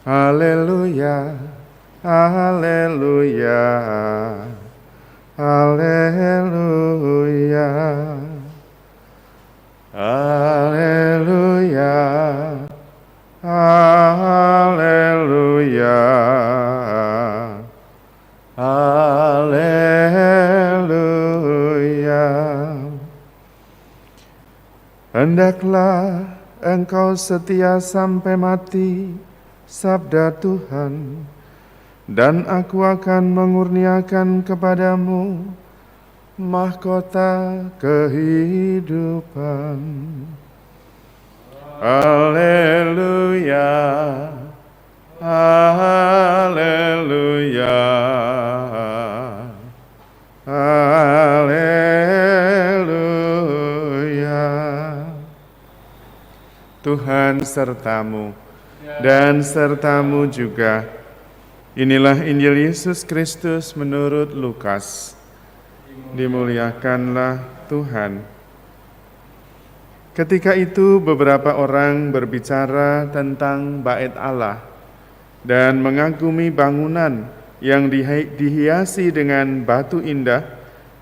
Haleluya, haleluya, haleluya, haleluya, haleluya, haleluya. Hendaklah Engkau setia sampai mati, sabda Tuhan, dan aku akan mengurniakan kepadamu mahkota kehidupan. Haleluya, haleluya, haleluya. Tuhan sertamu dan sertamu juga. Inilah Injil Yesus Kristus menurut Lukas. Dimuliakanlah Tuhan. Ketika itu beberapa orang berbicara tentang bait Allah dan mengagumi bangunan yang dihiasi dengan batu indah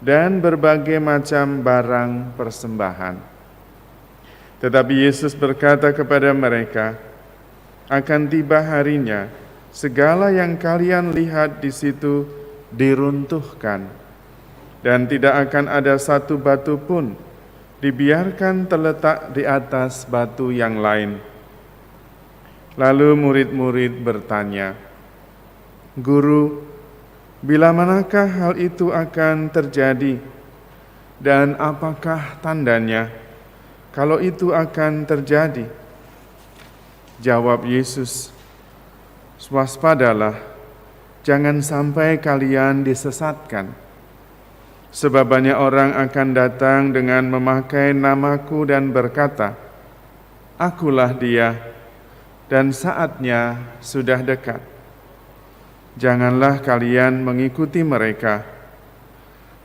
dan berbagai macam barang persembahan. Tetapi Yesus berkata kepada mereka, akan tiba harinya segala yang kalian lihat di situ diruntuhkan, dan tidak akan ada satu batu pun dibiarkan terletak di atas batu yang lain. Lalu murid-murid bertanya, Guru, bila manakah hal itu akan terjadi, dan apakah tandanya kalau itu akan terjadi? Jawab Yesus, waspadalah, jangan sampai kalian disesatkan. Sebab banyak orang akan datang dengan memakai namaku dan berkata, Akulah dia, dan saatnya sudah dekat. Janganlah kalian mengikuti mereka.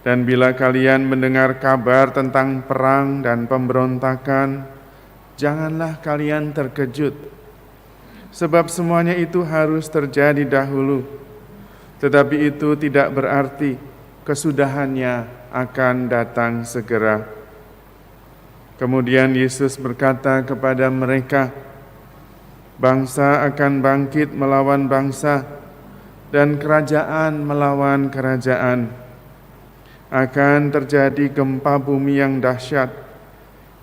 Dan bila kalian mendengar kabar tentang perang dan pemberontakan, janganlah kalian terkejut, sebab semuanya itu harus terjadi dahulu, tetapi itu tidak berarti kesudahannya akan datang segera. Kemudian Yesus berkata kepada mereka, bangsa akan bangkit melawan bangsa, dan kerajaan melawan kerajaan. Akan terjadi gempa bumi yang dahsyat,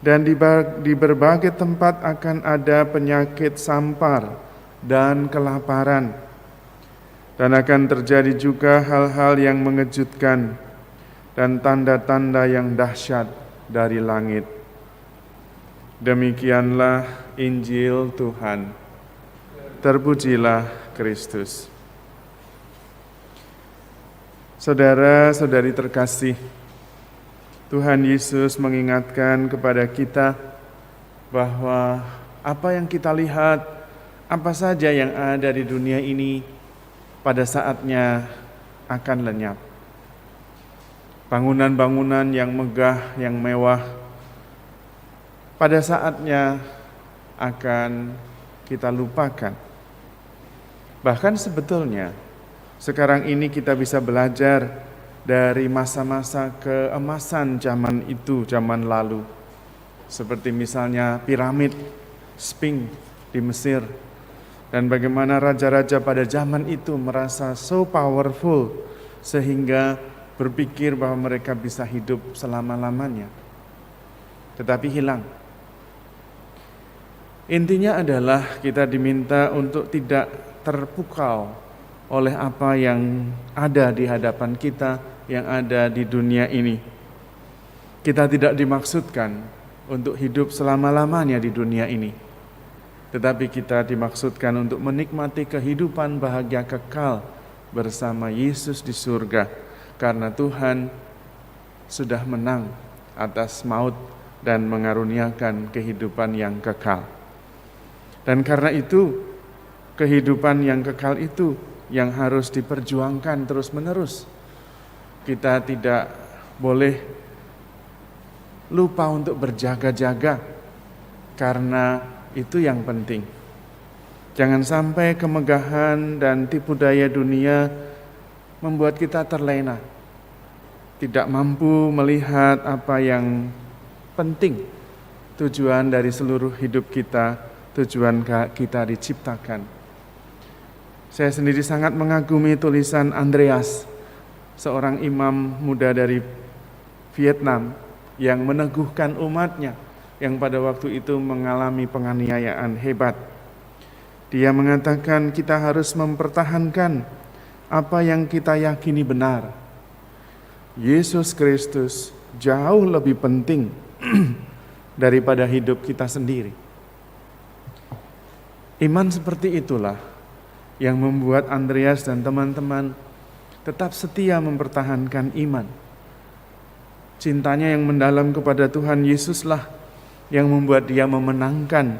dan di berbagai tempat akan ada penyakit sampar dan kelaparan. Dan akan terjadi juga hal-hal yang mengejutkan dan tanda-tanda yang dahsyat dari langit. Demikianlah Injil Tuhan. Terpujilah Kristus. Saudara-saudari terkasih, Tuhan Yesus mengingatkan kepada kita bahwa apa yang kita lihat, apa saja yang ada di dunia ini pada saatnya akan lenyap. Bangunan-bangunan yang megah, yang mewah, pada saatnya akan kita lupakan. Bahkan sebetulnya sekarang ini kita bisa belajar dari masa-masa keemasan zaman itu, zaman lalu. Seperti misalnya piramid, Sphinx di Mesir. Dan bagaimana raja-raja pada zaman itu merasa so powerful sehingga berpikir bahwa mereka bisa hidup selama-lamanya. Tetapi hilang. Intinya adalah kita diminta untuk tidak terpukau oleh apa yang ada di hadapan kita, yang ada di dunia ini. Kita tidak dimaksudkan untuk hidup selama-lamanya di dunia ini, tetapi kita dimaksudkan untuk menikmati kehidupan bahagia kekal bersama Yesus di surga, karena Tuhan sudah menang atas maut dan mengaruniakan kehidupan yang kekal. Dan karena itu, kehidupan yang kekal itu yang harus diperjuangkan terus-menerus. Kita tidak boleh lupa untuk berjaga-jaga, karena itu yang penting. Jangan sampai kemegahan dan tipu daya dunia membuat kita terlena, tidak mampu melihat apa yang penting, tujuan dari seluruh hidup kita, tujuan kita diciptakan. Saya sendiri sangat mengagumi tulisan Andreas, seorang imam muda dari Vietnam yang meneguhkan umatnya yang pada waktu itu mengalami penganiayaan hebat. Dia mengatakan kita harus mempertahankan apa yang kita yakini benar. Yesus Kristus jauh lebih penting daripada hidup kita sendiri. Iman seperti itulah yang membuat Andreas dan teman-teman tetap setia mempertahankan iman. Cintanya yang mendalam kepada Tuhan Yesuslah yang membuat dia memenangkan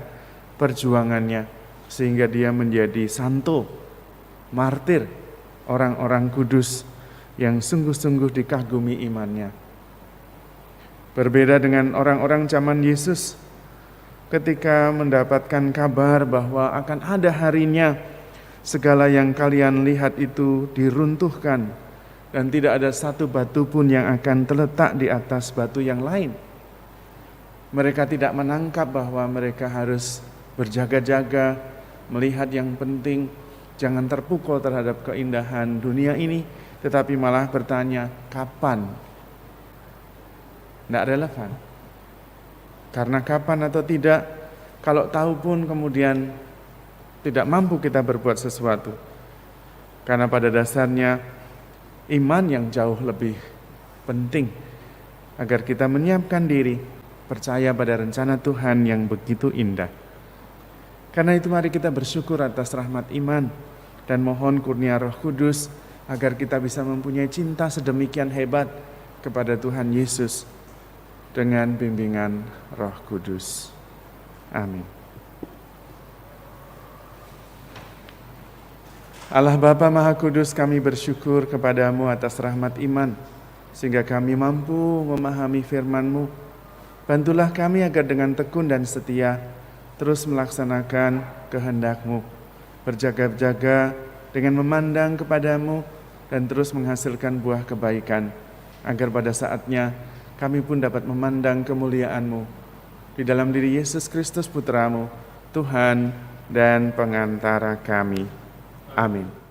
perjuangannya, sehingga dia menjadi santo, martir, orang-orang kudus yang sungguh-sungguh dikagumi imannya. Berbeda dengan orang-orang zaman Yesus, ketika mendapatkan kabar bahwa akan ada harinya segala yang kalian lihat itu diruntuhkan dan tidak ada satu batu pun yang akan terletak di atas batu yang lain. Mereka tidak menangkap bahwa mereka harus berjaga-jaga, melihat yang penting, jangan terpukul terhadap keindahan dunia ini, tetapi malah bertanya, kapan? Tidak relevan. Karena kapan atau tidak, kalau tahu pun kemudian tidak mampu kita berbuat sesuatu. Karena pada dasarnya iman yang jauh lebih penting agar kita menyiapkan diri, percaya pada rencana Tuhan yang begitu indah. Karena itu mari kita bersyukur atas rahmat iman dan mohon kurnia Roh Kudus agar kita bisa mempunyai cinta sedemikian hebat kepada Tuhan Yesus dengan bimbingan Roh Kudus. Amin. Allah Bapa Maha Kudus, kami bersyukur kepadamu atas rahmat iman sehingga kami mampu memahami firman-Mu. Bantulah kami agar dengan tekun dan setia terus melaksanakan kehendak-Mu, berjaga-jaga dengan memandang kepadamu dan terus menghasilkan buah kebaikan, agar pada saatnya kami pun dapat memandang kemuliaan-Mu di dalam diri Yesus Kristus Putra-Mu, Tuhan dan pengantara kami. Amin.